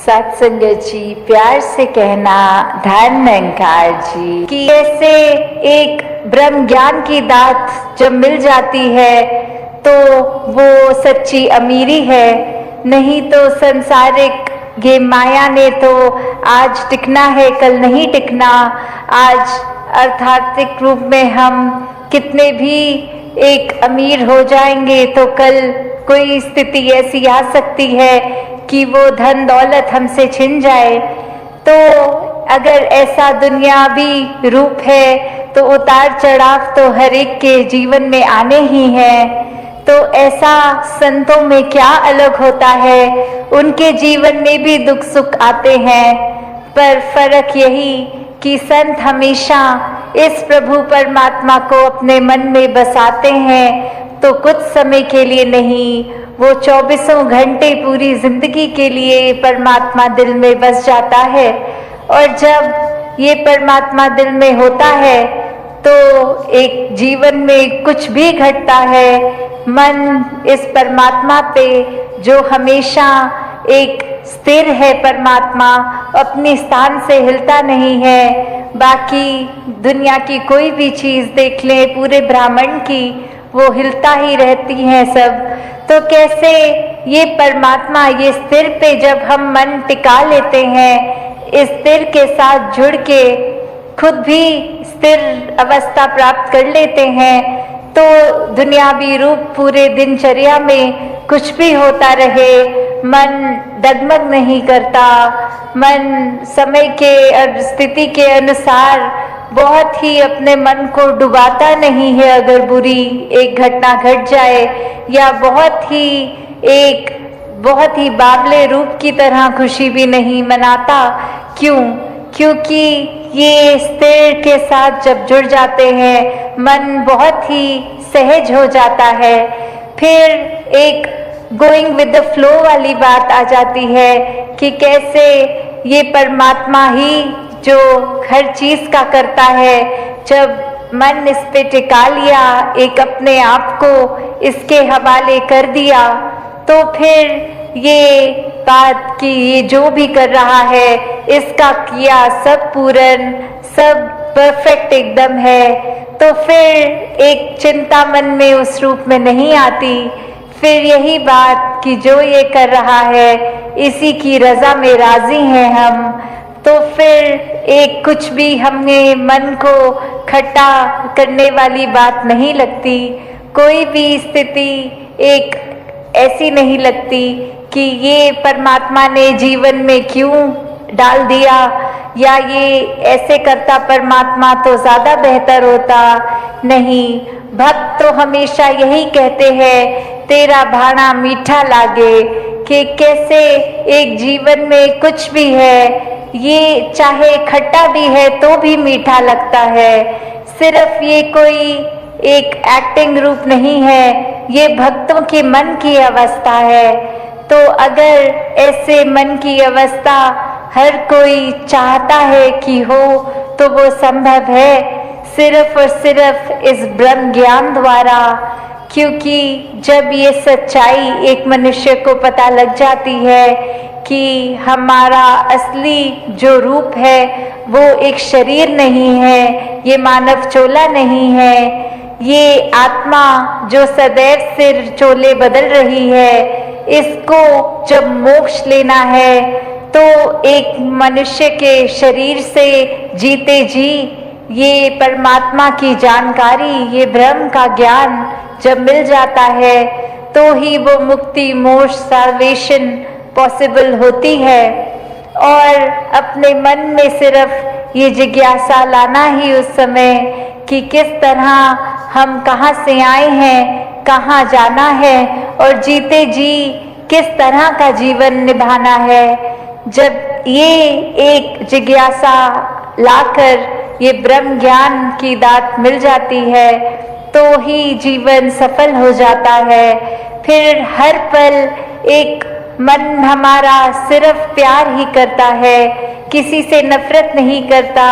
सत्संगत जी, प्यार से कहना धन निरंकार जी कि ऐसे एक ब्रह्म ज्ञान की दात जब मिल जाती है तो वो सच्ची अमीरी है। नहीं तो संसारिक ये माया ने तो आज टिकना है, कल नहीं टिकना। आज अर्थात्मिक रूप में हम कितने भी एक अमीर हो जाएंगे तो कल कोई स्थिति ऐसी आ सकती है कि वो धन दौलत हमसे छिन जाए। तो अगर ऐसा दुनियावी रूप है तो उतार चढ़ाव तो हर एक के जीवन में आने ही हैं। तो ऐसा संतों में क्या अलग होता है, उनके जीवन में भी दुख सुख आते हैं, पर फर्क यही कि संत हमेशा इस प्रभु परमात्मा को अपने मन में बसाते हैं तो कुछ समय के लिए नहीं, वो 24 घंटे पूरी जिंदगी के लिए परमात्मा दिल में बस जाता है। और जब ये परमात्मा दिल में होता है तो एक जीवन में कुछ भी घटता है, मन इस परमात्मा पे जो हमेशा एक स्थिर है, परमात्मा अपने स्थान से हिलता नहीं है। बाकी दुनिया की कोई भी चीज देख लें, पूरे ब्रह्मांड की, वो हिलता ही रहती है सब। तो कैसे ये परमात्मा, ये स्थिर पे जब हम मन टिका लेते हैं, इस स्थिर के साथ जुड़ के खुद भी स्थिर अवस्था प्राप्त कर लेते हैं, तो दुनियावी रूप पूरे दिनचर्या में कुछ भी होता रहे, मन डगमग नहीं करता। मन समय के और स्थिति के अनुसार बहुत ही अपने मन को डुबाता नहीं है। अगर बुरी एक घटना घट जाए या बहुत ही बावले रूप की तरह खुशी भी नहीं मनाता। क्यों? क्योंकि ये स्थिर के साथ जब जुड़ जाते हैं, मन बहुत ही सहज हो जाता है। फिर एक गोइंग विद द फ्लो वाली बात आ जाती है कि कैसे ये परमात्मा ही जो हर चीज का करता है। जब मन इस पे टिका लिया, एक अपने आप को इसके हवाले कर दिया, तो फिर ये बात कि ये जो भी कर रहा है इसका किया सब पूर्ण, सब परफेक्ट एकदम है, तो फिर एक चिंता मन में उस रूप में नहीं आती। फिर यही बात कि जो ये कर रहा है इसी की रजा में राजी हैं हम। तो फिर एक कुछ भी हमें मन को खट्टा करने वाली बात नहीं लगती। कोई भी स्थिति एक ऐसी नहीं लगती कि ये परमात्मा ने जीवन में क्यों डाल दिया, या ये ऐसे करता परमात्मा तो ज्यादा बेहतर होता। नहीं, भक्त तो हमेशा यही कहते हैं, तेरा भाना मीठा लागे, कि कैसे एक जीवन में कुछ भी है, ये चाहे खट्टा भी है तो भी मीठा लगता है। सिर्फ ये कोई एक एक्टिंग रूप नहीं है, ये भक्तों के मन की अवस्था है। तो अगर ऐसे मन की अवस्था हर कोई चाहता है कि हो, तो वो संभव है सिर्फ और सिर्फ इस ब्रह्म ज्ञान द्वारा। क्योंकि जब ये सच्चाई एक मनुष्य को पता लग जाती है कि हमारा असली जो रूप है वो एक शरीर नहीं है, ये मानव चोला नहीं है, ये आत्मा जो सदैव सिर चोले बदल रही है, इसको जब मोक्ष लेना है तो एक मनुष्य के शरीर से जीते जी ये परमात्मा की जानकारी, ये ब्रह्म का ज्ञान जब मिल जाता है तो ही वो मुक्ति, मोक्ष, साल्वेशन पॉसिबल होती है। और अपने मन में सिर्फ ये जिज्ञासा लाना ही उस समय कि किस तरह हम कहाँ से आए हैं, कहाँ जाना है, और जीते जी किस तरह का जीवन निभाना है। जब ये एक जिज्ञासा लाकर ये ब्रह्म ज्ञान की दात मिल जाती है तो ही जीवन सफल हो जाता है। फिर हर पल एक मन हमारा सिर्फ प्यार ही करता है, किसी से नफरत नहीं करता।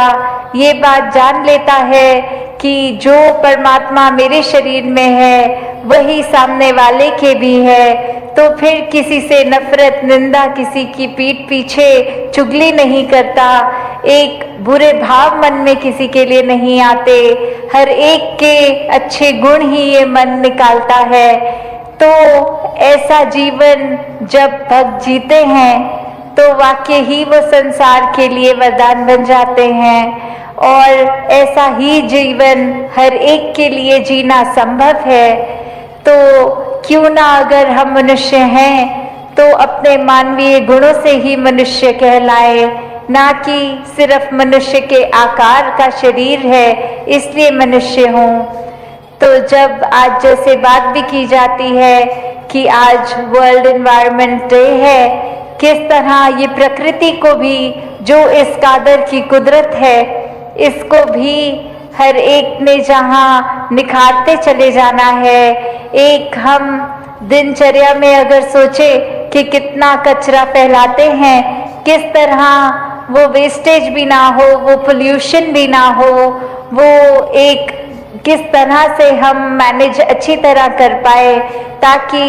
ये बात जान लेता है कि जो परमात्मा मेरे शरीर में है वही सामने वाले के भी है। तो फिर किसी से नफरत, निंदा, किसी की पीठ पीछे चुगली नहीं करता, एक बुरे भाव मन में किसी के लिए नहीं आते, हर एक के अच्छे गुण ही ये मन निकालता है। तो ऐसा जीवन जब भक्त जीते हैं तो वाकई ही वो संसार के लिए वरदान बन जाते हैं, और ऐसा ही जीवन हर एक के लिए जीना संभव है। तो क्यों ना, अगर हम मनुष्य हैं तो अपने मानवीय गुणों से ही मनुष्य कहलाए, ना कि सिर्फ मनुष्य के आकार का शरीर है इसलिए मनुष्य हूँ। तो जब आज जैसे बात भी की जाती है कि आज वर्ल्ड एनवायरनमेंट डे है, किस तरह ये प्रकृति को भी, जो इस कादर की कुदरत है, इसको भी हर एक ने जहाँ निखारते चले जाना है। एक हम दिनचर्या में अगर सोचे कि कितना कचरा फैलाते हैं, किस तरह वो वेस्टेज भी ना हो, वो पोल्यूशन भी ना हो, वो एक किस तरह से हम मैनेज अच्छी तरह कर पाए, ताकि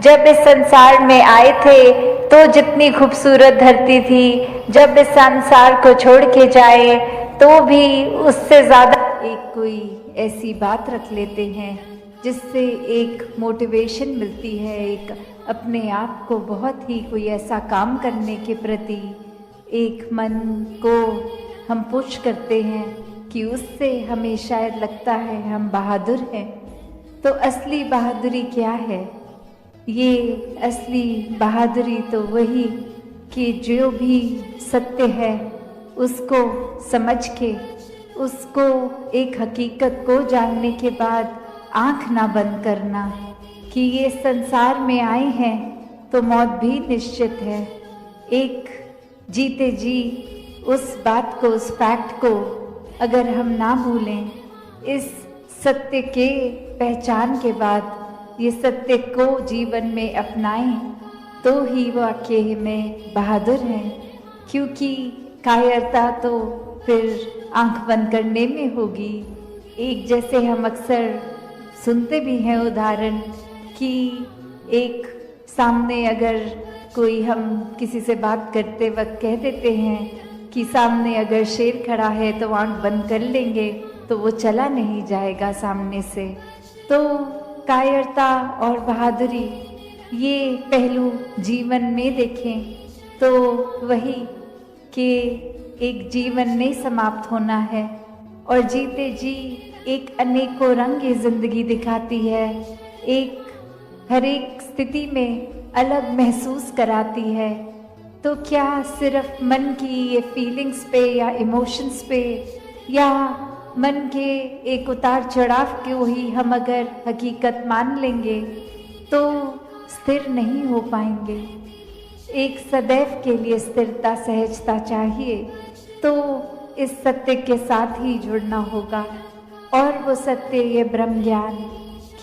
जब इस संसार में आए थे तो जितनी खूबसूरत धरती थी, जब इस संसार को छोड़ के जाए तो भी उससे ज़्यादा एक कोई ऐसी बात रख लेते हैं जिससे एक मोटिवेशन मिलती है, एक अपने आप को बहुत ही कोई ऐसा काम करने के प्रति एक मन को हम पुश करते हैं कि उससे हमें शायद लगता है हम बहादुर हैं। तो असली बहादुरी क्या है? ये असली बहादुरी तो वही कि जो भी सत्य है उसको समझ के, उसको एक हकीकत को जानने के बाद आँख ना बंद करना कि ये संसार में आए हैं तो मौत भी निश्चित है। एक जीते जी उस बात को, उस फैक्ट को अगर हम ना भूलें, इस सत्य के पहचान के बाद ये सत्य को जीवन में अपनाएं, तो ही वाकई में बहादुर हैं। क्योंकि कायरता तो फिर आंख बंद करने में होगी। एक जैसे हम अक्सर सुनते भी हैं उदाहरण कि एक सामने अगर कोई, हम किसी से बात करते वक्त कह देते हैं कि सामने अगर शेर खड़ा है तो आंख बंद कर लेंगे तो वो चला नहीं जाएगा सामने से। तो कायरता और बहादुरी ये पहलू जीवन में देखें तो वही कि एक जीवन नहीं समाप्त होना है, और जीते जी एक अनेकों रंग ये जिंदगी दिखाती है, एक हर एक स्थिति में अलग महसूस कराती है। तो क्या सिर्फ मन की ये फीलिंग्स पे या इमोशंस पे या मन के एक उतार चढ़ाव को ही हम अगर हकीकत मान लेंगे तो स्थिर नहीं हो पाएंगे। एक सदैव के लिए स्थिरता, सहजता चाहिए, तो इस सत्य के साथ ही जुड़ना होगा। और वो सत्य, ये ब्रह्म ज्ञान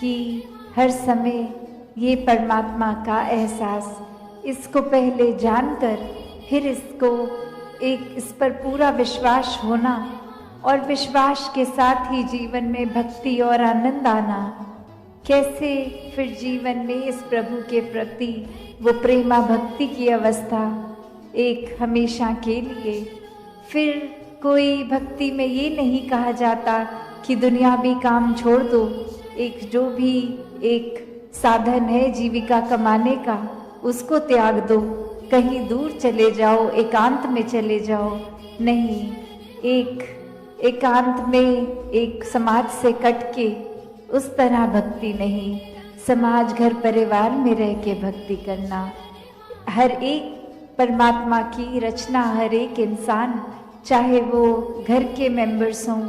कि हर समय ये परमात्मा का एहसास, इसको पहले जानकर फिर इसको एक इस पर पूरा विश्वास होना, और विश्वास के साथ ही जीवन में भक्ति और आनंद आना। कैसे फिर जीवन में इस प्रभु के प्रति वो प्रेमा भक्ति की अवस्था एक हमेशा के लिए। फिर कोई भक्ति में ये नहीं कहा जाता कि दुनियावी काम छोड़ दो, एक जो भी एक साधन है जीविका कमाने का उसको त्याग दो, कहीं दूर चले जाओ, एकांत में चले जाओ। नहीं, एक एकांत में एक समाज से कट के उस तरह भक्ति नहीं, समाज घर परिवार में रह के भक्ति करना। हर एक परमात्मा की रचना, हर एक इंसान, चाहे वो घर के मेंबर्स हों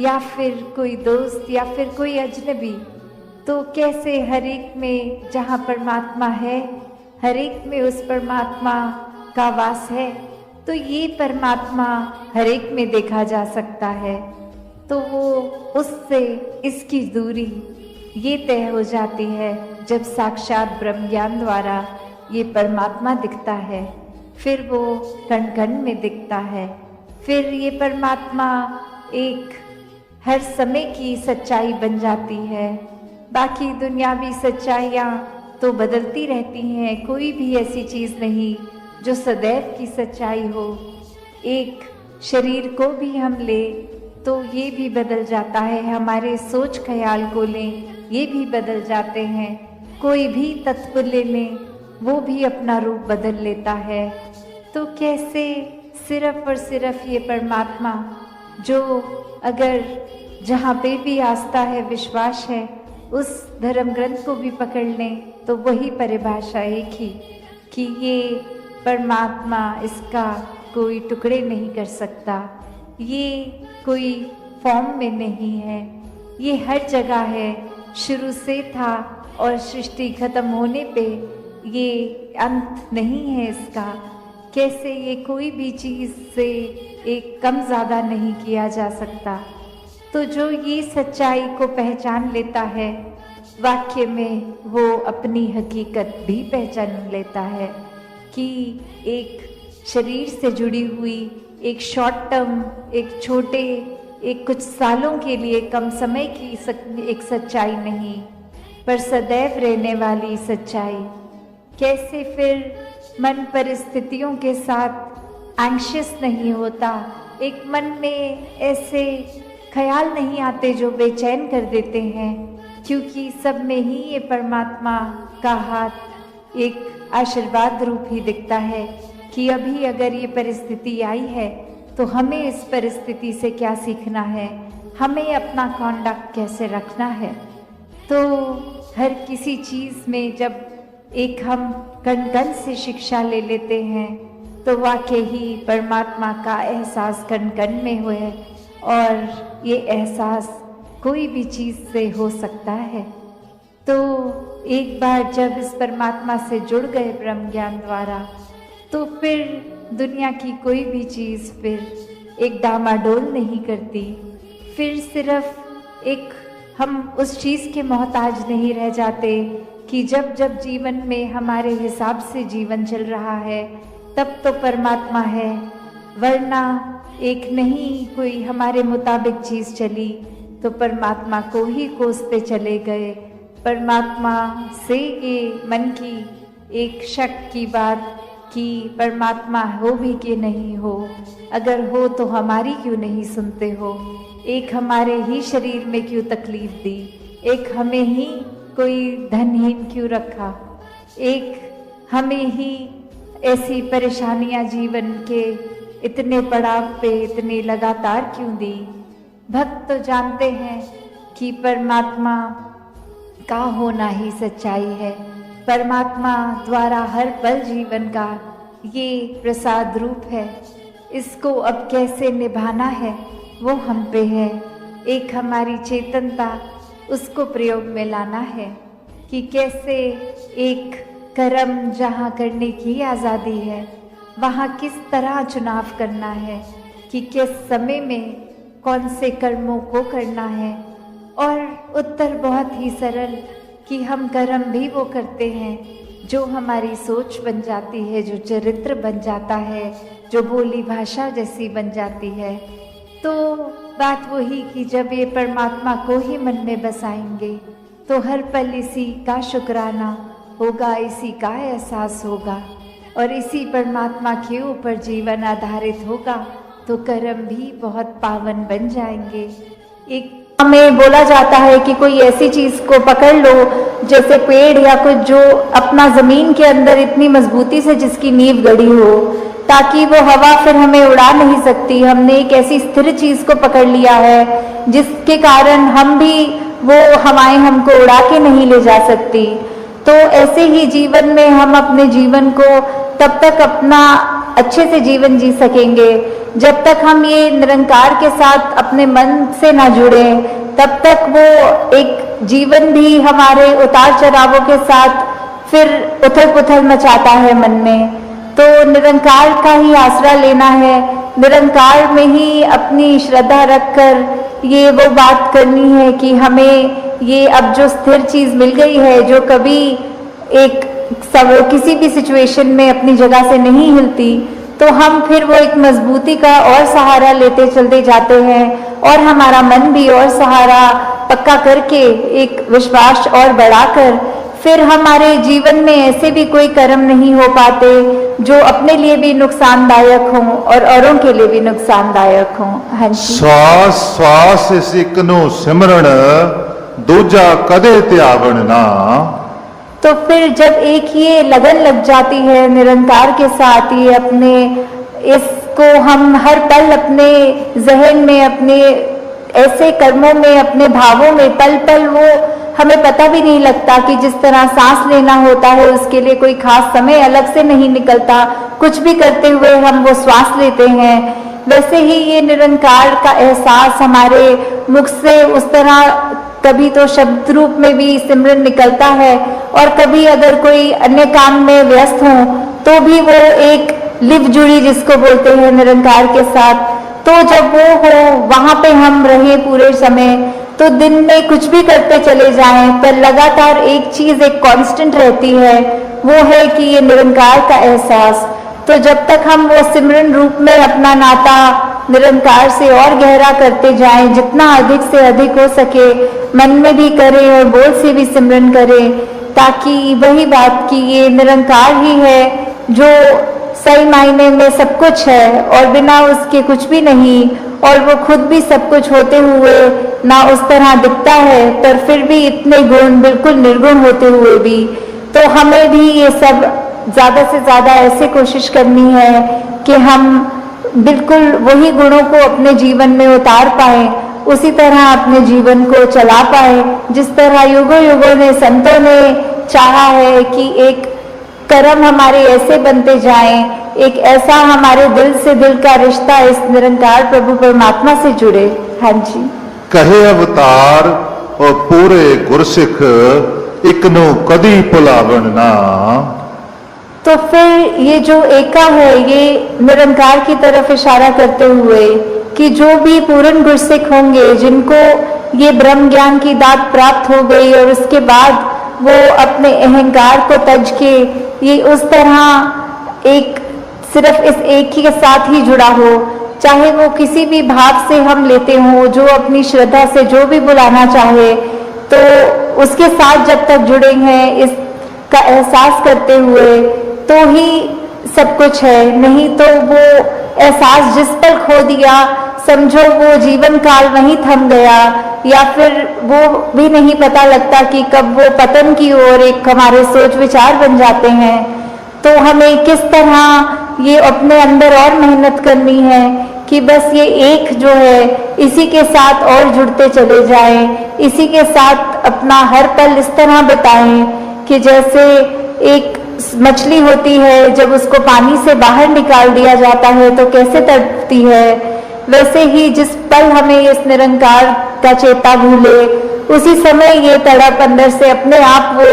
या फिर कोई दोस्त या फिर कोई अजनबी, तो कैसे हर एक में जहाँ परमात्मा है, हर एक में उस परमात्मा का वास है, तो ये परमात्मा हर एक में देखा जा सकता है। तो वो उससे इसकी दूरी ये तय हो जाती है जब साक्षात ब्रह्म ज्ञान द्वारा ये परमात्मा दिखता है। फिर वो कण कण में दिखता है। फिर ये परमात्मा एक हर समय की सच्चाई बन जाती है। बाकी दुनियावी सच्चाइयाँ तो बदलती रहती हैं, कोई भी ऐसी चीज़ नहीं जो सदैव की सच्चाई हो। एक शरीर को भी हम ले तो ये भी बदल जाता है, हमारे सोच ख्याल को लें ये भी बदल जाते हैं, कोई भी तत्व ले लें वो भी अपना रूप बदल लेता है। तो कैसे सिर्फ और सिर्फ ये परमात्मा जो अगर जहाँ पे भी आस्था है, विश्वास है, उस धर्म ग्रंथ को भी पकड़ लें तो वही परिभाषा एक ही कि ये परमात्मा, इसका कोई टुकड़े नहीं कर सकता, ये कोई फॉर्म में नहीं है, ये हर जगह है, शुरू से था और सृष्टि खत्म होने पे ये अंत नहीं है इसका। कैसे ये कोई भी चीज़ से एक कम ज़्यादा नहीं किया जा सकता। तो जो ये सच्चाई को पहचान लेता है, वाक्य में वो अपनी हकीकत भी पहचान लेता है कि एक शरीर से जुड़ी हुई एक शॉर्ट टर्म, एक छोटे, एक कुछ सालों के लिए कम समय की एक सच्चाई नहीं, पर सदैव रहने वाली सच्चाई। कैसे फिर मन परिस्थितियों के साथ एंग्शियस नहीं होता, एक मन में ऐसे ख्याल नहीं आते जो बेचैन कर देते हैं, क्योंकि सब में ही ये परमात्मा का हाथ एक आशीर्वाद रूप ही दिखता है कि अभी अगर ये परिस्थिति आई है तो हमें इस परिस्थिति से क्या सीखना है, हमें अपना कॉन्डक्ट कैसे रखना है। तो हर किसी चीज़ में जब एक हम कण कण से शिक्षा ले लेते हैं तो वाकई ही परमात्मा का एहसास कण कण में हुए, और ये एहसास कोई भी चीज़ से हो सकता है। तो एक बार जब इस परमात्मा से जुड़ गए ब्रह्म ज्ञान द्वारा, तो फिर दुनिया की कोई भी चीज़ फिर एक डामाडोल नहीं करती, फिर सिर्फ एक हम उस चीज़ के मोहताज नहीं रह जाते कि जब जब जीवन में हमारे हिसाब से जीवन चल रहा है तब तो परमात्मा है, वरना एक नहीं कोई हमारे मुताबिक चीज़ चली तो परमात्मा को ही कोसते चले गए। परमात्मा से ये मन की एक शक की बात कि परमात्मा हो भी कि नहीं हो, अगर हो तो हमारी क्यों नहीं सुनते हो, एक हमारे ही शरीर में क्यों तकलीफ दी, एक हमें ही कोई धनहीन क्यों रखा, एक हमें ही ऐसी परेशानियां जीवन के इतने पड़ाव पे इतने लगातार क्यों दी। भक्त तो जानते हैं कि परमात्मा का होना ही सच्चाई है, परमात्मा द्वारा हर पल जीवन का ये प्रसाद रूप है, इसको अब कैसे निभाना है वो हम पे है। एक हमारी चेतनता, उसको प्रयोग में लाना है कि कैसे एक कर्म जहाँ करने की आज़ादी है वहाँ किस तरह चुनाव करना है कि किस समय में कौन से कर्मों को करना है। और उत्तर बहुत ही सरल कि हम कर्म भी वो करते हैं जो हमारी सोच बन जाती है, जो चरित्र बन जाता है, जो बोली भाषा जैसी बन जाती है। तो बात वही कि जब ये परमात्मा को ही मन में बसाएंगे तो हर पल इसी का शुक्राना होगा, इसी का एहसास होगा और इसी परमात्मा के ऊपर जीवन आधारित होगा, तो कर्म भी बहुत पावन बन जाएंगे। एक हमें बोला जाता है कि कोई ऐसी चीज़ को पकड़ लो जैसे पेड़ या कुछ जो अपना ज़मीन के अंदर इतनी मजबूती से जिसकी नींव गड़ी हो ताकि वो हवा फिर हमें उड़ा नहीं सकती। हमने एक ऐसी स्थिर चीज़ को पकड़ लिया है जिसके कारण हम भी वो हवाएं हमको उड़ा के नहीं ले जा सकती। तो ऐसे ही जीवन में हम अपने जीवन को तब तक अपना अच्छे से जीवन जी सकेंगे जब तक हम ये निरंकार के साथ अपने मन से ना जुड़े, तब तक वो एक जीवन भी हमारे उतार चढ़ावों के साथ फिर उथल पुथल मचाता है मन में। तो निरंकार का ही आसरा लेना है, निरंकार में ही अपनी श्रद्धा रखकर ये वो बात करनी है कि हमें ये अब जो स्थिर चीज़ मिल गई है जो कभी एक सब किसी भी सिचुएशन में अपनी जगह से नहीं हिलती, तो हम फिर वो एक मजबूती का और सहारा लेते चलते जाते हैं और हमारा मन भी और सहारा पक्का करके, एक विश्वास और बढ़ाकर, फिर हमारे जीवन में ऐसे भी कोई कर्म नहीं हो पाते जो अपने लिए भी नुकसानदायक हों और औरों के लिए भी नुकसानदायक हों। हाँ जी। श्वास श्वास इस एक नु सिमरण दूजा कदे त्यागण ना। तो फिर जब एक ये लगन लग जाती है निरंकार के साथ, ये अपने इसको हम हर पल अपने जहन में, अपने ऐसे कर्मों में, अपने भावों में पल पल, वो हमें पता भी नहीं लगता कि जिस तरह सांस लेना होता है उसके लिए कोई खास समय अलग से नहीं निकलता, कुछ भी करते हुए हम वो श्वास लेते हैं, वैसे ही ये निरंकार का एहसास हमारे मुख से उस तरह कभी तो शब्द रूप में भी सिमरन निकलता है, और कभी अगर कोई अन्य काम में व्यस्त हो तो भी वो एक लिव जुड़ी जिसको बोलते हैं निरंकार के साथ, तो जब वो हो वहां पे हम रहे पूरे समय, तो दिन में कुछ भी करते चले जाएं पर लगातार एक चीज एक कांस्टेंट रहती है, वो है कि ये निरंकार का एहसास। तो जब तक हम वो सिमरन रूप में अपना नाता निरंकार से और गहरा करते जाएं, जितना अधिक से अधिक हो सके मन में भी करें और बोल से भी सिमरन करें, ताकि वही बात कि ये निरंकार ही है जो सही मायने में सब कुछ है और बिना उसके कुछ भी नहीं, और वो खुद भी सब कुछ होते हुए ना उस तरह दिखता है, पर फिर भी इतने गुण बिल्कुल निर्गुण होते हुए भी। तो हमें भी ये सब ज्यादा से ज्यादा ऐसे कोशिश करनी है कि हम बिल्कुल वही गुणों को अपने जीवन में उतार पाए, उसी तरह अपने जीवन को चला पाए, जिस तरह युगों युगों ने संतों ने चाहा है कि एक कर्म हमारे ऐसे बनते जाएं, एक ऐसा हमारे दिल से दिल का रिश्ता इस निरंकार प्रभु परमात्मा से जुड़े। हाँ जी। कहे अवतार और पूरे गुरसिख इकनो कदी पुलावन ना। तो फिर ये जो एका है ये निरंकार की तरफ इशारा करते हुए कि जो भी पूर्ण गुरसिख होंगे, जिनको ये ब्रह्म ज्ञान की दात प्राप्त हो गई और उसके बाद वो अपने अहंकार को तज के ये उस तरह एक सिर्फ इस एक ही के साथ ही जुड़ा हो, चाहे वो किसी भी भाव से हम लेते हों, जो अपनी श्रद्धा से जो भी बुलाना चाहे, तो उसके साथ जब तक जुड़े हैं इसका एहसास करते हुए तो ही सब कुछ है, नहीं तो वो एहसास जिस पर खो दिया समझो वो जीवन काल वहीं थम गया, या फिर वो भी नहीं पता लगता कि कब वो पतन की ओर एक हमारे सोच विचार बन जाते हैं। तो हमें किस तरह ये अपने अंदर और मेहनत करनी है कि बस ये एक जो है इसी के साथ और जुड़ते चले जाएं, इसी के साथ अपना हर पल इस तरह बिताएं कि जैसे एक मछली होती है जब उसको पानी से बाहर निकाल दिया जाता है तो कैसे तड़पती है, वैसे ही जिस पल हमें इस निरंकार का चेता भूले उसी समय ये तड़प अंदर से अपने आप वो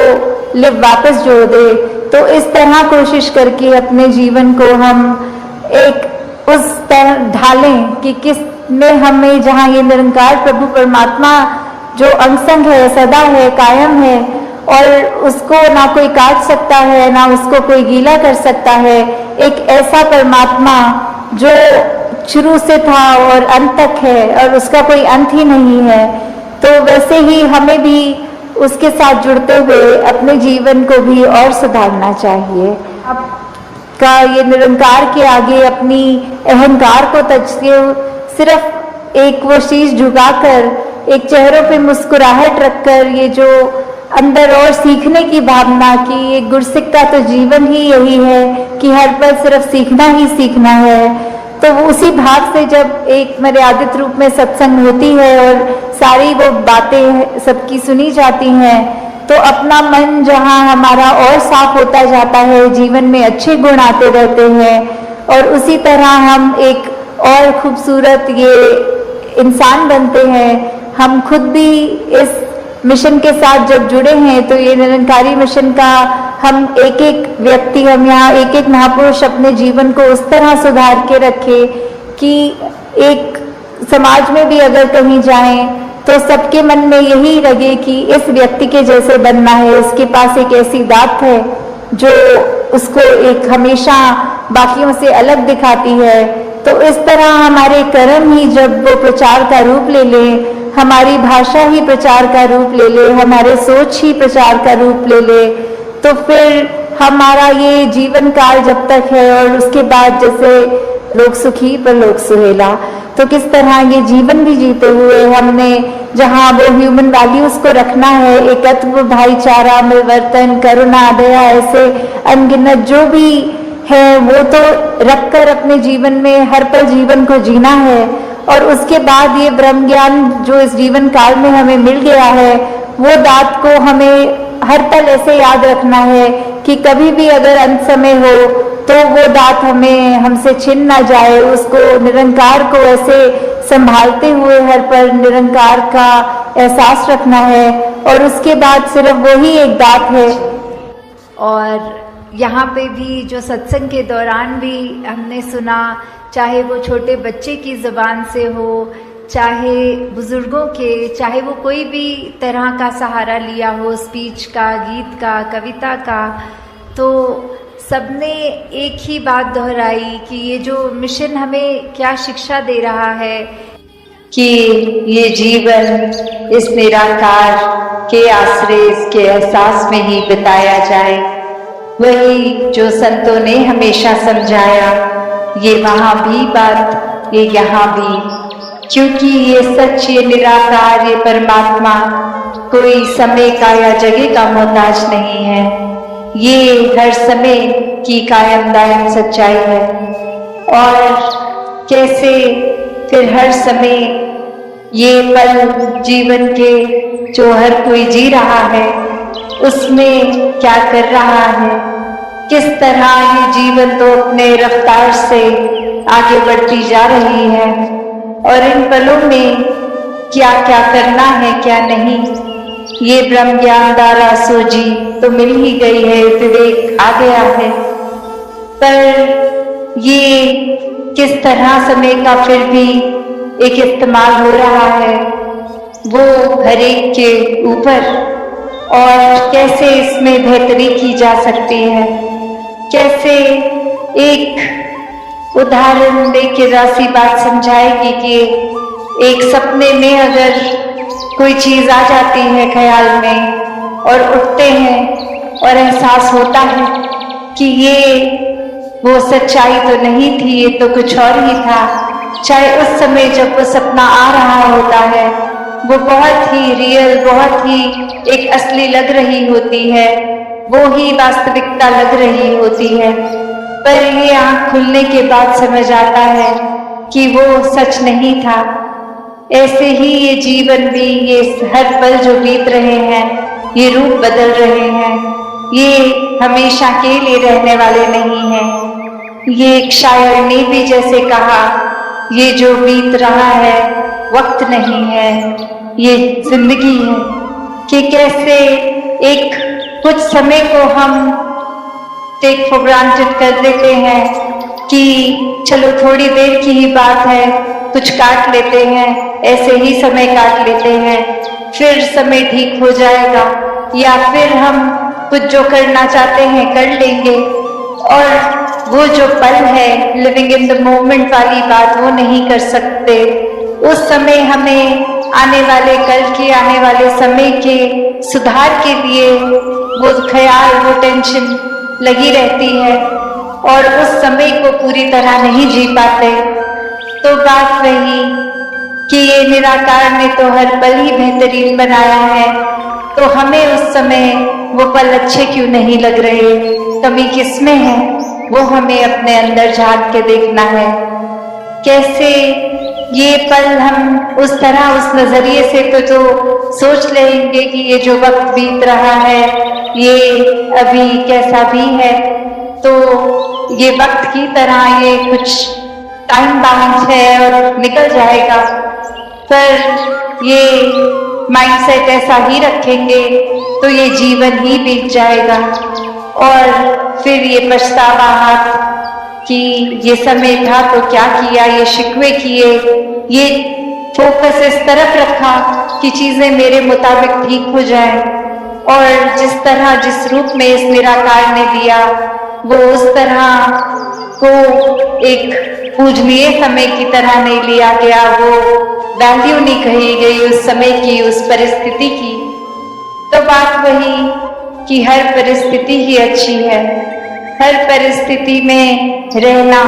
लिव वापस जोड़ दे। तो इस तरह कोशिश करके अपने जीवन को हम एक उस तरह ढालें कि किस में हमें, जहाँ ये निरंकार प्रभु परमात्मा जो अंग-संग है, सदा है, कायम है, और उसको ना कोई काट सकता है ना उसको कोई गीला कर सकता है, एक ऐसा परमात्मा जो शुरू से था और अंत तक है और उसका कोई अंत ही नहीं है। तो वैसे ही हमें भी उसके साथ जुड़ते हुए अपने जीवन को भी और सुधारना चाहिए। आपका ये निरंकार के आगे अपनी अहंकार को तजते सिर्फ एक वो शीश झुकाकर, एक चेहरों पे मुस्कुराहट रखकर, ये जो अंदर और सीखने की भावना कि ये गुरसिख का तो जीवन ही यही है कि हर पल सिर्फ सीखना ही सीखना है, तो वो उसी भाव से जब एक मर्यादित रूप में सत्संग होती है और सारी वो बातें सबकी सुनी जाती हैं, तो अपना मन जहाँ हमारा और साफ होता जाता है, जीवन में अच्छे गुण आते रहते हैं और उसी तरह हम एक और खूबसूरत ये इंसान बनते हैं। हम खुद भी इस मिशन के साथ जब जुड़े हैं तो ये निरंकारी मिशन का हम एक एक व्यक्ति, हम यहाँ एक एक महापुरुष अपने जीवन को उस तरह सुधार के रखे कि एक समाज में भी अगर कहीं जाएं तो सबके मन में यही लगे कि इस व्यक्ति के जैसे बनना है, इसके पास एक ऐसी दात है जो उसको एक हमेशा बाकियों से अलग दिखाती है। तो इस तरह हमारे कर्म ही जब वो प्रचार का रूप ले लें, हमारी भाषा ही प्रचार का रूप ले ले, हमारे सोच ही प्रचार का रूप ले ले, तो फिर हमारा ये जीवन काल जब तक है और उसके बाद जैसे लोक सुखी पर लोक सुहेला, तो किस तरह ये जीवन भी जीते हुए हमने जहाँ वो ह्यूमन वैल्यूज को रखना है, एकत्व, भाईचारा, मिलवर्तन, करुणा, दया, ऐसे अनगिनत जो भी है वो तो रखकर अपने जीवन में हर पल जीवन को जीना है। और उसके बाद ये ब्रह्म ज्ञान जो इस जीवन काल में हमें मिल गया है, वो दात को हमें हर पल ऐसे याद रखना है कि कभी भी अगर अंत समय हो तो वो दात हमें हमसे छिन ना जाए, उसको निरंकार को ऐसे संभालते हुए हर पल निरंकार का एहसास रखना है, और उसके बाद सिर्फ वही एक दात है। और यहाँ पे भी जो सत्संग के दौरान भी हमने सुना, चाहे वो छोटे बच्चे की ज़बान से हो, चाहे बुजुर्गों के, चाहे वो कोई भी तरह का सहारा लिया हो, स्पीच का, गीत का, कविता का, तो सबने एक ही बात दोहराई कि ये जो मिशन हमें क्या शिक्षा दे रहा है कि ये जीवन इस निराकार के आश्रय, इसके एहसास में ही बिताया जाए। वही जो संतों ने हमेशा समझाया, ये वहाँ भी बात, ये यहाँ भी, क्योंकि ये सच, ये निराकार, ये परमात्मा कोई समय का या जगह का मोहताज नहीं है। ये हर समय की कायम दायम सच्चाई है। और कैसे फिर हर समय ये पल जीवन के जो हर कोई जी रहा है, उसमें क्या कर रहा है, किस तरह ये जीवन तो अपने रफ्तार से आगे बढ़ती जा रही है, और इन पलों में क्या क्या करना है, क्या नहीं, ये ब्रह्म ज्ञान द्वारा सूझी तो मिल ही गई है, विवेक आ गया है। पर ये किस तरह समय का फिर भी एक इस्तेमाल हो रहा है, वो हर एक के ऊपर, और कैसे इसमें बेहतरी की जा सकती है, कैसे एक उदाहरण देके राशि बात समझाएगी कि एक सपने में अगर कोई चीज आ जाती है ख्याल में, और उठते हैं और एहसास होता है कि ये वो सच्चाई तो नहीं थी, ये तो कुछ और ही था। चाहे उस समय जब वो सपना आ रहा होता है, वो बहुत ही रियल, बहुत ही एक असली लग रही होती है, वो ही वास्तविकता लग रही होती है, पर ये आंख खुलने के बाद समझ आता है कि वो सच नहीं था। ऐसे ही ये जीवन भी, ये हर पल जो बीत रहे हैं, ये रूप बदल रहे हैं, ये हमेशा के लिए रहने वाले नहीं हैं। ये एक शायर ने भी जैसे कहा, ये जो बीत रहा है वक्त नहीं है, ये जिंदगी है। कि कैसे एक कुछ समय को हम टेक फॉर ग्रांटेड कर देते हैं कि चलो थोड़ी देर की ही बात है, कुछ काट लेते हैं, ऐसे ही समय काट लेते हैं, फिर समय ठीक हो जाएगा, या फिर हम कुछ जो करना चाहते हैं कर लेंगे, और वो जो पल है, लिविंग इन द मोमेंट वाली बात, वो नहीं कर सकते। उस समय हमें आने वाले कल के, आने वाले समय के सुधार के लिए वो ख्याल, वो टेंशन लगी रहती है, और उस समय को पूरी तरह नहीं जी पाते। तो बात रही कि ये निराकार ने तो हर पल ही बेहतरीन बनाया है, तो हमें उस समय वो पल अच्छे क्यों नहीं लग रहे, कमी किसमें है, वो हमें अपने अंदर झांक के देखना है। कैसे ये पल हम उस तरह, उस नजरिए से तो सोच लेंगे कि ये जो वक्त बीत रहा है, ये अभी कैसा भी है, तो ये वक्त की तरह ये कुछ टाइम बाउंड है और निकल जाएगा। पर ये माइंडसेट ऐसा ही रखेंगे तो ये जीवन ही बीत जाएगा, और फिर ये पछतावा हाथ कि ये समय था तो क्या किया, ये शिकवे किए, ये फोकस इस तरफ रखा कि चीजें मेरे मुताबिक ठीक हो जाएं, और जिस तरह, जिस रूप में इस निराकार ने दिया, वो उस तरह को एक पूजनीय समय की तरह नहीं लिया गया, वो वैल्यू नहीं कही गई उस समय की, उस परिस्थिति की, तो बात वही कि हर परिस्थिति ही अच्छी है। हर परिस्थिति में रहना,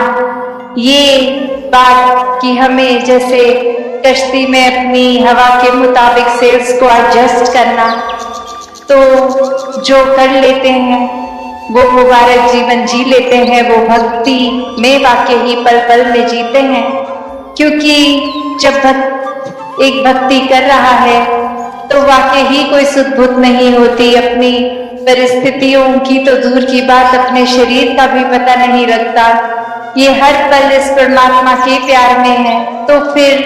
ये बात कि हमें जैसे कश्ती में अपनी हवा के मुताबिक सेल्स को एडजस्ट करना, तो जो कर लेते हैं वो मुबारक जीवन जी लेते हैं, वो भक्ति में वाकई ही पल पल में जीते हैं। क्योंकि जब एक भक्ति कर रहा है तो वाकई ही कोई सुध-बुध नहीं होती, अपनी परिस्थितियों की तो दूर की बात, अपने शरीर का भी पता नहीं लगता। ये हर पल इस परमात्मा के प्यार में है, तो फिर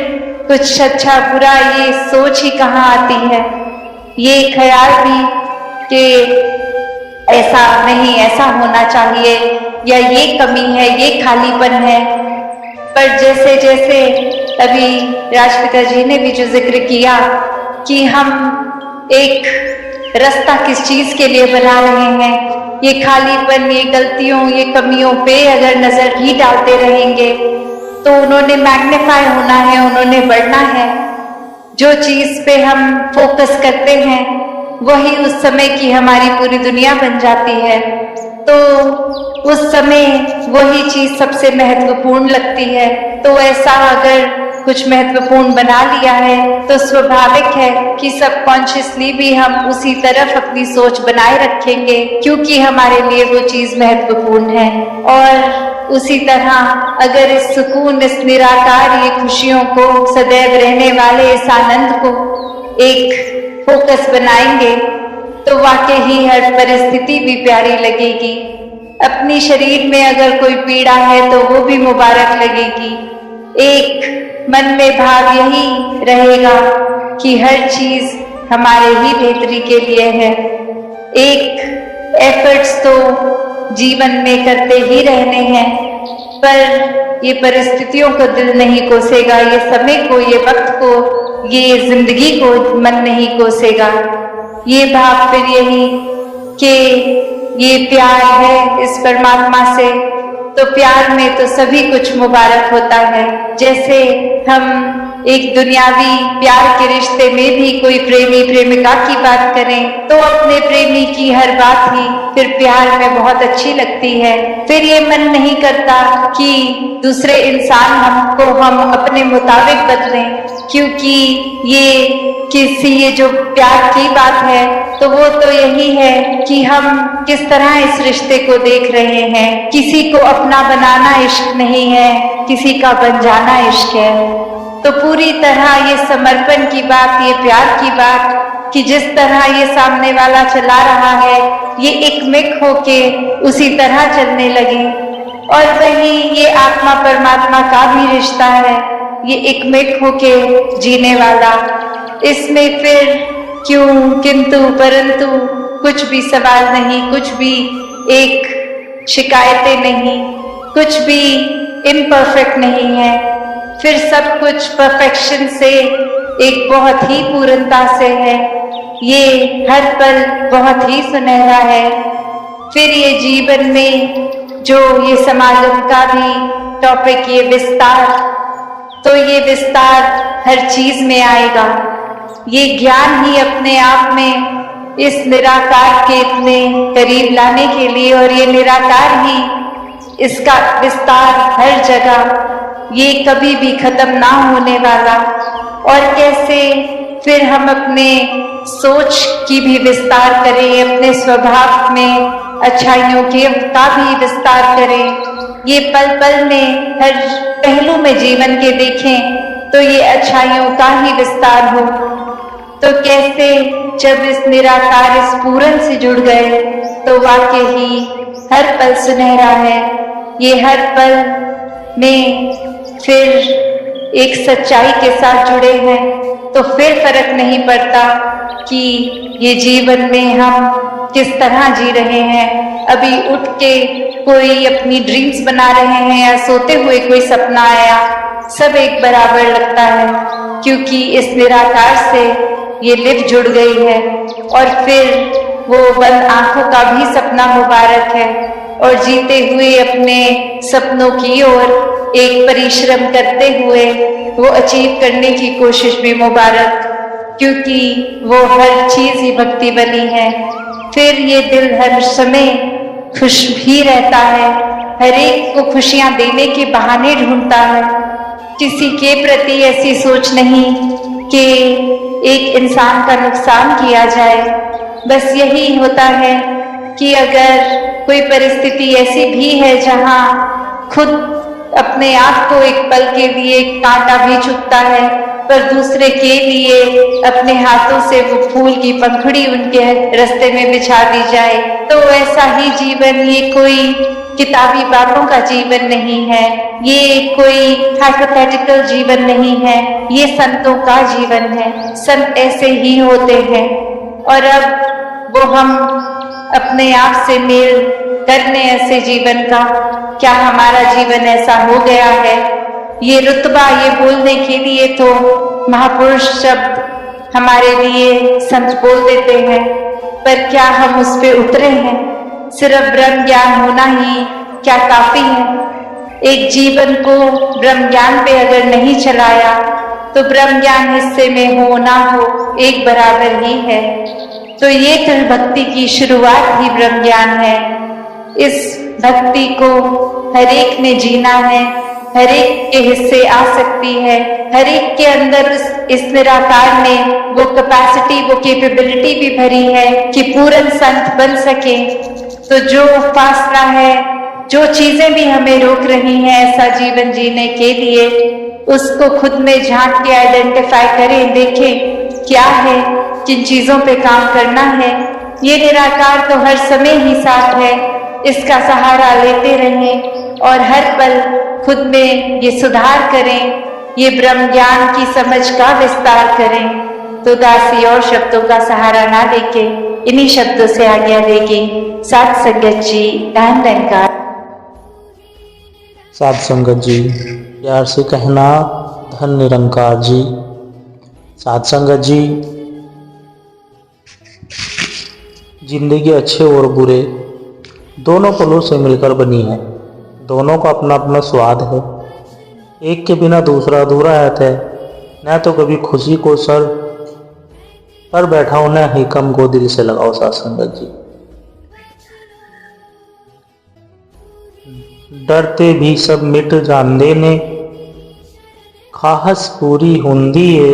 कुछ अच्छा बुरा ये सोच ही कहाँ आती है, ये ख्याल भी कि ऐसा नहीं, ऐसा होना चाहिए, या ये कमी है, ये खालीपन है। पर जैसे जैसे अभी राष्ट्रपिता जी ने भी जो जिक्र किया कि हम एक रास्ता किस चीज के लिए बना रहे हैं, ये खालीपन, ये गलतियों, ये कमियों पे अगर नजर ही डालते रहेंगे तो उन्होंने मैग्नीफाई होना है, उन्होंने बढ़ना है। जो चीज पे हम फोकस करते हैं वही उस समय की हमारी पूरी दुनिया बन जाती है, तो उस समय वही चीज सबसे महत्वपूर्ण लगती है। तो ऐसा अगर कुछ महत्वपूर्ण बना लिया है तो स्वाभाविक है कि सबकॉन्शियसली भी हम उसी तरफ अपनी सोच बनाए रखेंगे, क्योंकि हमारे लिए वो चीज महत्वपूर्ण है। और उसी तरह अगर इस सुकून, इस निराकार, ये खुशियों को, सदैव रहने वाले इस आनंद को एक फोकस बनाएंगे तो वाकई ही हर परिस्थिति भी प्यारी लगेगी। अपनी शरीर में अगर कोई पीड़ा है तो वो भी मुबारक लगेगी। एक मन में भाव यही रहेगा कि हर चीज हमारे ही बेहतरी के लिए है। एक एफर्ट्स तो जीवन में करते ही रहने हैं, पर ये परिस्थितियों को दिल नहीं कोसेगा, ये समय को, ये वक्त को, ये जिंदगी को मन नहीं कोसेगा। ये भाव फिर यही कि ये प्यार है इस परमात्मा से, तो प्यार में तो सभी कुछ मुबारक होता है। जैसे हम एक दुनियावी प्यार के रिश्ते में भी कोई प्रेमी प्रेमिका की बात करें तो अपने प्रेमी की हर बात ही फिर प्यार में बहुत अच्छी लगती है। फिर ये मन नहीं करता कि दूसरे इंसान हमको हम अपने मुताबिक बदलें, क्योंकि ये जो प्यार की बात है तो वो तो यही है कि हम किस तरह इस रिश्ते को देख रहे हैं। किसी को अपना बनाना इश्क नहीं है, किसी का बन जाना इश्क है। तो पूरी तरह ये समर्पण की बात, ये प्यार की बात कि जिस तरह ये सामने वाला चला रहा है ये एकमिक होके उसी तरह चलने लगे। और वही ये आत्मा परमात्मा का भी रिश्ता है, ये एकमिक होके जीने वाला। इसमें फिर क्यों, किंतु, परंतु कुछ भी सवाल नहीं, कुछ भी एक शिकायतें नहीं, कुछ भी इम्परफेक्ट नहीं है। फिर सब कुछ परफेक्शन से, एक बहुत ही पूर्णता से है। ये हर पल बहुत ही सुनहरा है। फिर ये जीवन में जो ये समागम का भी टॉपिक, ये विस्तार, तो ये विस्तार हर चीज में आएगा। ये ज्ञान ही अपने आप में इस निराकार के इतने करीब लाने के लिए, और ये निराकार ही इसका विस्तार हर जगह, ये कभी भी खत्म ना होने वाला। और कैसे फिर हम अपने सोच की भी विस्तार करें, अपने स्वभाव में अच्छाइयों के का भी विस्तार करें। ये पल पल में हर पहलू में जीवन के देखें तो ये अच्छाइयों का ही विस्तार हो। तो कैसे जब इस निराकार, इस पूर्ण से जुड़ गए तो वाकई ही हर पल सुनहरा है। ये हर पल में फिर एक सच्चाई के साथ जुड़े हैं तो फिर फर्क नहीं पड़ता कि ये जीवन में हम किस तरह जी रहे हैं। अभी उठ के कोई अपनी ड्रीम्स बना रहे हैं या सोते हुए कोई सपना आया, सब एक बराबर लगता है, क्योंकि इस निराकार से ये लिप जुड़ गई है। और फिर वो बंद आंखों का भी सपना मुबारक है। और जीते हुए अपने सपनों की ओर एक परिश्रम करते हुए वो अचीव करने की कोशिश भी मुबारक, क्योंकि वो हर चीज ही भक्ति बनी है। फिर ये दिल हर समय खुश भी रहता है, हर एक को खुशियां देने के बहाने ढूंढता है। किसी के प्रति ऐसी सोच नहीं कि एक इंसान का नुकसान किया जाए। बस यही होता है कि अगर कोई परिस्थिति ऐसी भी है जहां खुद अपने आप को एक पल के लिए कांटा भी चुभता है, पर दूसरे के लिए अपने हाथों से वो फूल की पंखुड़ी उनके रास्ते में बिछा दी जाए, तो ऐसा ही जीवन, ये कोई किताबी बातों का जीवन नहीं है, ये कोई हाइपोथेटिकल जीवन नहीं है, ये संतों का जीवन है। संत ऐसे ही होते हैं। और अब वो हम अपने आप से मेल करने ऐसे जीवन का, क्या हमारा जीवन ऐसा हो गया है? ये रुतबा, ये बोलने के लिए तो महापुरुष शब्द हमारे लिए संत बोल देते हैं, पर क्या हम उस पे उतरे हैं? सिर्फ ब्रह्म ज्ञान होना ही क्या काफी है? एक जीवन को ब्रह्म ज्ञान पे अगर नहीं चलाया तो ब्रह्म ज्ञान हिस्से में हो ना हो एक बराबर ही है। तो ये तो भक्ति की शुरुआत ही ब्रह्म ज्ञान है। इस भक्ति को हर एक ने जीना है, हर एक के हिस्से आ सकती है, हर एक के अंदर इस निराकार ने वो कैपेसिटी, वो कैपेबिलिटी भी भरी है कि पूर्ण संत बन सके। तो जो फासला है, जो चीजें भी हमें रोक रही हैं ऐसा जीवन जीने के लिए, उसको खुद में झांक के आइडेंटिफाई करें, देखें क्या है, किन चीजों पे काम करना है। ये निराकार तो हर समय ही साथ है, इसका सहारा लेते रहें और हर पल खुद में ये सुधार करें, ये ब्रह्म ज्ञान की समझ का विस्तार करें। तो दासी और शब्दों का सहारा ना लेके इन्हीं शब्दों से आज्ञा देगी। साथ संगत जी, धन निरंकार। साध संगत जी, प्यार से कहना धन निरंकार जी। साध संगत जी, जिंदगी अच्छे और बुरे दोनों पलों से मिलकर बनी है। दोनों का अपना अपना स्वाद है। एक के बिना दूसरा अधूरा है। न तो कभी खुशी को सर पर बैठाओ, न ही कम को दिल से लगाओ। साध संगत जी, डरते भी सब मिट जांदे ने, खाहस पूरी हुंदी है।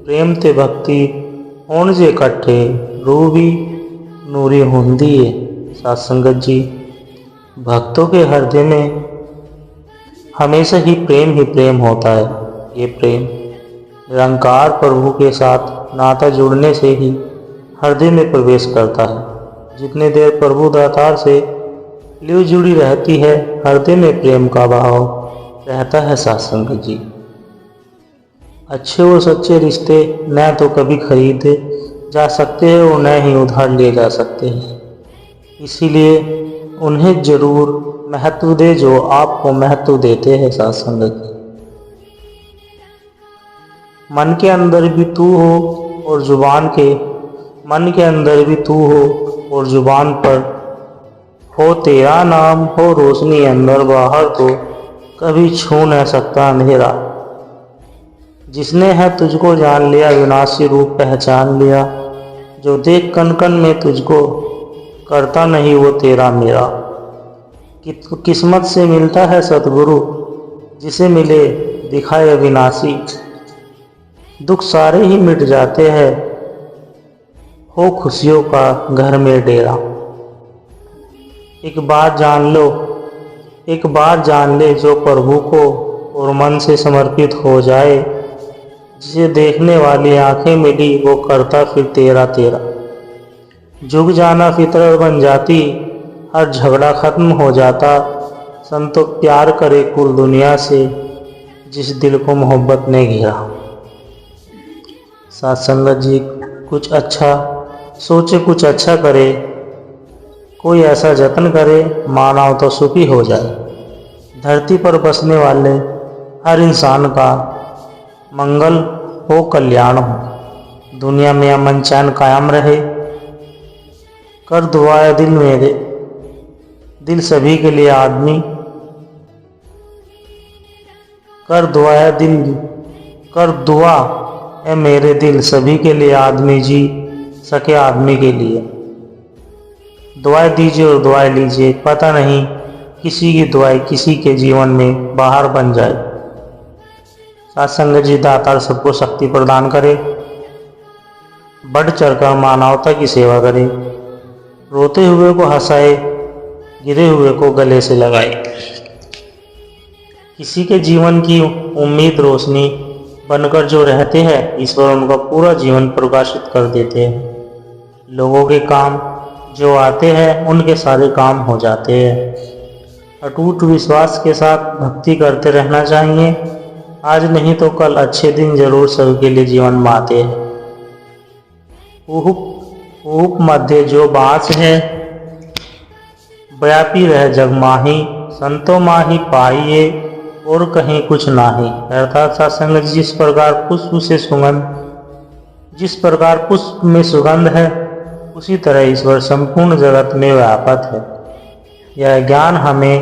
प्रेम ते भक्ति होण जे इकट्ठे, रूह भी नूरी हुंदी है। साध संगत जी, भक्तों के हृदय में हमेशा ही प्रेम होता है। ये प्रेम निरंकार प्रभु के साथ नाता जुड़ने से ही हृदय में प्रवेश करता है। जितने देर प्रभु दातार से लिव जुड़ी रहती है, हृदय में प्रेम का भाव रहता है। साध संगत जी, अच्छे और सच्चे रिश्ते न तो कभी खरीदे जा सकते हैं और न ही उधार लिए जा सकते हैं। इसीलिए उन्हें जरूर महत्व दे जो आपको महत्व देते हैं। साध संगत जी, मन के अंदर भी तू हो और मन के अंदर भी तू हो और जुबान पर हो तेरा नाम, हो रोशनी अंदर बाहर तो कभी छू न सकता अंधेरा। जिसने है तुझको जान लिया, विनाशी रूप पहचान लिया, जो देख कन कन में तुझको करता नहीं वो तेरा मेरा। किस्मत से मिलता है सतगुरु, जिसे मिले दिखाए अविनाशी। दुख सारे ही मिट जाते हैं, हो खुशियों का घर में डेरा। एक बार जान ले जो प्रभु को और मन से समर्पित हो जाए, जिसे देखने वाली आंखें मिली वो करता फिर तेरा तेरा। झुक जाना फितरत बन जाती, हर झगड़ा खत्म हो जाता। संतो प्यार करे कुल दुनिया से, जिस दिल को मोहब्बत ने घेरा। साध संगत जी, कुछ अच्छा सोचे, कुछ अच्छा करे, कोई ऐसा जतन करे, मानव तो सुखी हो जाए। धरती पर बसने वाले हर इंसान का मंगल हो, कल्याण हो, दुनिया में अमन चैन कायम रहे। कर दुआए दिल सभी के लिए आदमी, कर दुआ ए मेरे दिल सभी के लिए आदमी जी सके आदमी के लिए। दुआएं दीजिए और दुआएं लीजिए, पता नहीं किसी की दुआएं किसी के जीवन में बाहर बन जाए। साथ संगत जी दातार सबको शक्ति प्रदान करे, बढ़ चढ़कर मानवता की सेवा करे, रोते हुए को हंसाए, गिरे हुए को गले से लगाए। किसी के जीवन की उम्मीद रोशनी बनकर जो रहते हैं, ईश्वर उनका पूरा जीवन प्रकाशित कर देते हैं। लोगों के काम जो आते हैं उनके सारे काम हो जाते हैं। अटूट विश्वास के साथ भक्ति करते रहना चाहिए। आज नहीं तो कल अच्छे दिन जरूर सभी के लिए जीवन में आते हैं। ऊप मध्य जो बाँस है, व्यापी रह जग माही, संतो माही पाइए और कहीं कुछ नाही। अर्थात सत्संग जिस प्रकार पुष्प में सुगंध है, उसी तरह ईश्वर संपूर्ण जगत में व्यापक है। यह ज्ञान हमें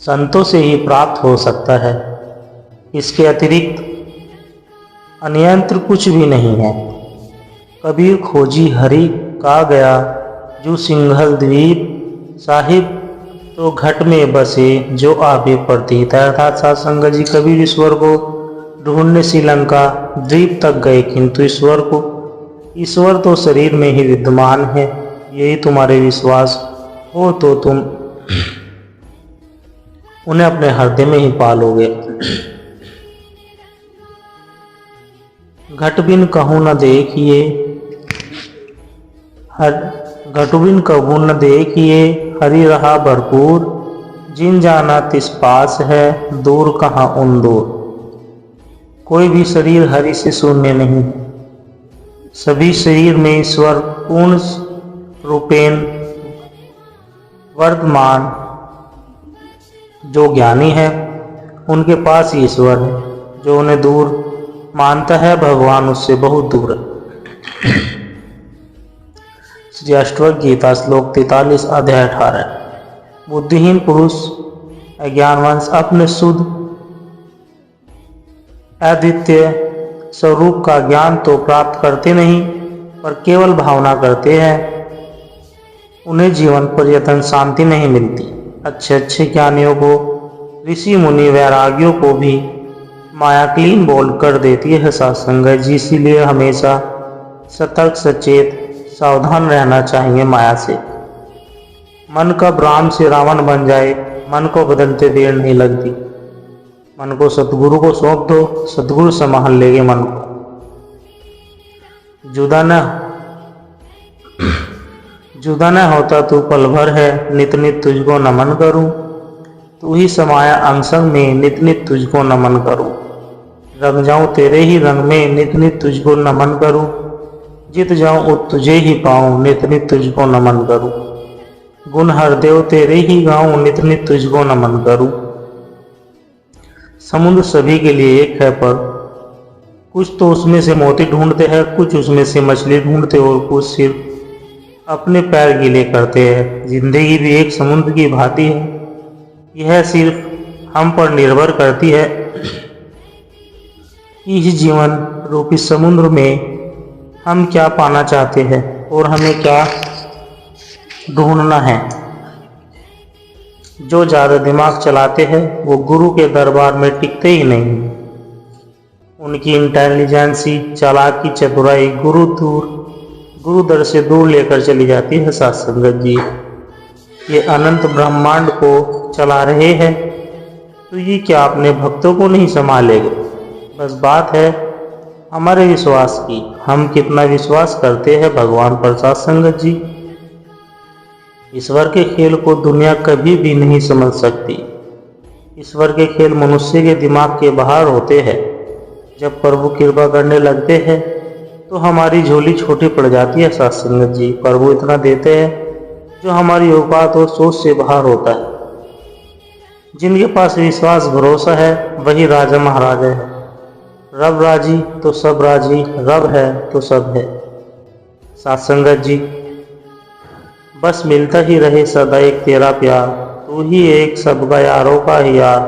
संतों से ही प्राप्त हो सकता है। इसके अतिरिक्त अन्यंत्र कुछ भी नहीं है। कबीर खोजी हरि का गया, जो सिंघल द्वीप साहिब तो घट में बसे जो आवे प्रतीत। अर्थात सत्संग जी कबीर ईश्वर को ढूंढने श्रीलंका द्वीप तक गए, किंतु ईश्वर तो शरीर में ही विद्यमान है। यही तुम्हारे विश्वास हो तो तुम उन्हें अपने हृदय में ही पालोगे। घट बिन कहूँ न देखिए, घट बिन कहूँ न देखिए, हरि रहा भरपूर, जिन जाना तिस पास है, दूर कहाँ उन दूर। कोई भी शरीर हरि से शून्य नहीं। सभी शरीर में ईश्वर पूर्ण रूपेण वर्तमान। जो ज्ञानी है उनके पास ईश्वर है, जो उन्हें दूर मानता है भगवान उससे बहुत दूर है। श्री अष्टवक्र गीता श्लोक 43 अध्याय 18। बुद्धिहीन पुरुष अज्ञानवंश अपने शुद्ध अद्वितीय स्वरूप का ज्ञान तो प्राप्त करते नहीं, पर केवल भावना करते हैं। उन्हें जीवन पर्यंत शांति नहीं मिलती। अच्छे ज्ञानियों को, ऋषि मुनि वैरागियों को भी माया क्लीन बोल्ड कर देती है सत्संग जी। इसीलिए हमेशा सतर्क सचेत सावधान रहना चाहिए माया से। मन कब राम से रावण बन जाए, मन को बदलते देर नहीं लगती। मन को सतगुरु को सौंप दो, सतगुरु संभाल लेंगे मन को। जुदा न होता तू पल भर है, नित नित तुझको नमन करूं। तू ही समाया अंग संग में, नित नित तुझको नमन करूं। रंग जाऊं तेरे ही रंग में, नित नित तुझको नमन करूं। जित जाऊं तुझे ही पाऊं, नित नित तुझको नमन करूं। गुण हरदेव तेरे ही गाऊं, नित नित तुझको नमन करूं। समुद्र सभी के लिए एक है, पर कुछ तो उसमें से मोती ढूंढते हैं, कुछ उसमें से मछली ढूंढते और कुछ सिर्फ अपने पैर गीले करते हैं। जिंदगी भी एक समुद्र की भांति है। यह सिर्फ हम पर निर्भर करती है कि इस जीवन रूपी समुद्र में हम क्या पाना चाहते हैं और हमें क्या ढूंढना है। जो ज़्यादा दिमाग चलाते हैं वो गुरु के दरबार में टिकते ही नहीं। उनकी इंटेलिजेंसी, चालाकी, चतुराई गुरु दर से दूर लेकर चली जाती है सत्संगत जी। ये अनंत ब्रह्मांड को चला रहे हैं, तो ये क्या अपने भक्तों को नहीं संभालेंगे। बस बात है हमारे विश्वास की, हम कितना विश्वास करते हैं भगवान पर सत्संगत जी। ईश्वर के खेल को दुनिया कभी भी नहीं समझ सकती। ईश्वर के खेल मनुष्य के दिमाग के बाहर होते हैं। जब प्रभु कृपा करने लगते हैं तो हमारी झोली छोटी पड़ जाती है सत्संगत जी। प्रभु इतना देते हैं जो हमारी औकात और सोच से बाहर होता है। जिनके पास विश्वास भरोसा है वही राजा महाराजा है। रब राजी तो सब राजी, रब है तो सब है। सत्संगत जी, बस मिलता ही रहे सदा एक तेरा प्यार, तू ही एक सबका यारों का ही यार,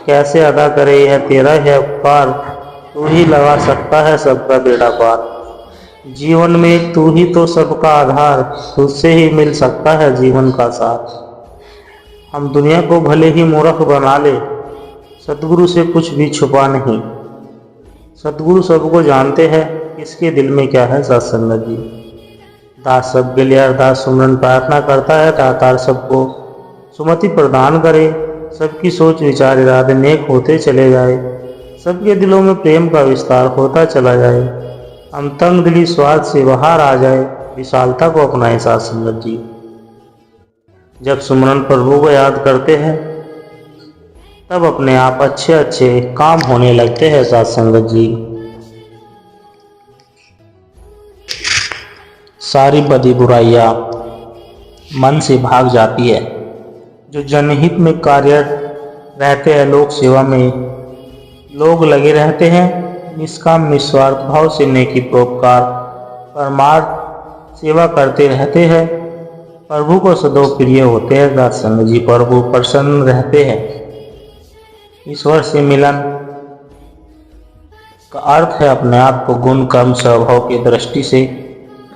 कैसे अदा करे यह तेरा है उपकार, तू ही लगा सकता है सबका बेड़ा पार। जीवन में तू ही तो सबका आधार, तुझसे ही मिल सकता है जीवन का साथ। हम दुनिया को भले ही मूर्ख बना ले, सतगुरु से कुछ भी छुपा नहीं। सतगुरु सबको जानते हैं, किसके दिल में क्या है सत्संगत जी। दास सबके लिए अरदास सुमरन प्रार्थना करता है, दातार सबको सुमति प्रदान करे, सबकी सोच विचार इरादे नेक होते चले जाए, सबके दिलों में प्रेम का विस्तार होता चला जाए, हम तंग दिली स्वाद से बाहर आ जाए, विशालता को अपनाए साथ संगत जी। जब सुमरन प्रभु को याद करते हैं तब अपने आप अच्छे अच्छे काम होने लगते हैं साथ संगत जी। सारी बदी बुराइयां मन से भाग जाती है। जो जनहित में कार्यरत रहते हैं, लोक सेवा में लोग लगे रहते हैं, निष्काम निस्वार्थ भाव से नेकी परोपकार परमार्थ सेवा करते रहते हैं, प्रभु को सदैव प्रिय होते हैं दास संगत जी। प्रभु प्रसन्न रहते हैं। ईश्वर से मिलन का अर्थ है अपने आप को गुण कर्म स्वभाव की दृष्टि से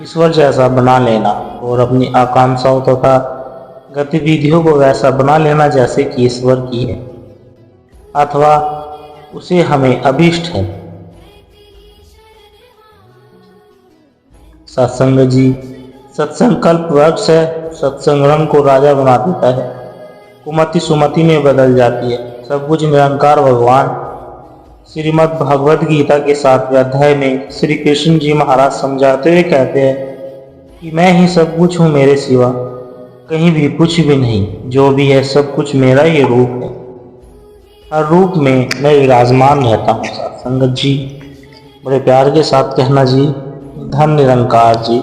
ईश्वर जैसा बना लेना और अपनी आकांक्षाओं तथा गतिविधियों को वैसा बना लेना जैसे कि ईश्वर की है अथवा उसे हमें अभीष्ट है। सत्संग जी, सत्संग कल्प वृक्ष है, सत्संग रंग को राजा बना देता है, कुमति सुमति में बदल जाती है। सब कुछ निरंकार भगवान। श्रीमद् भगवद गीता के 7वें अध्याय में श्री कृष्ण जी महाराज समझाते हुए कहते हैं कि मैं ही सब कुछ हूँ, मेरे सिवा कहीं भी कुछ भी नहीं, जो भी है सब कुछ मेरा ही रूप है, हर रूप में मैं विराजमान रहता हूँ। संगत जी बड़े प्यार के साथ कहना जी, धन निरंकार जी।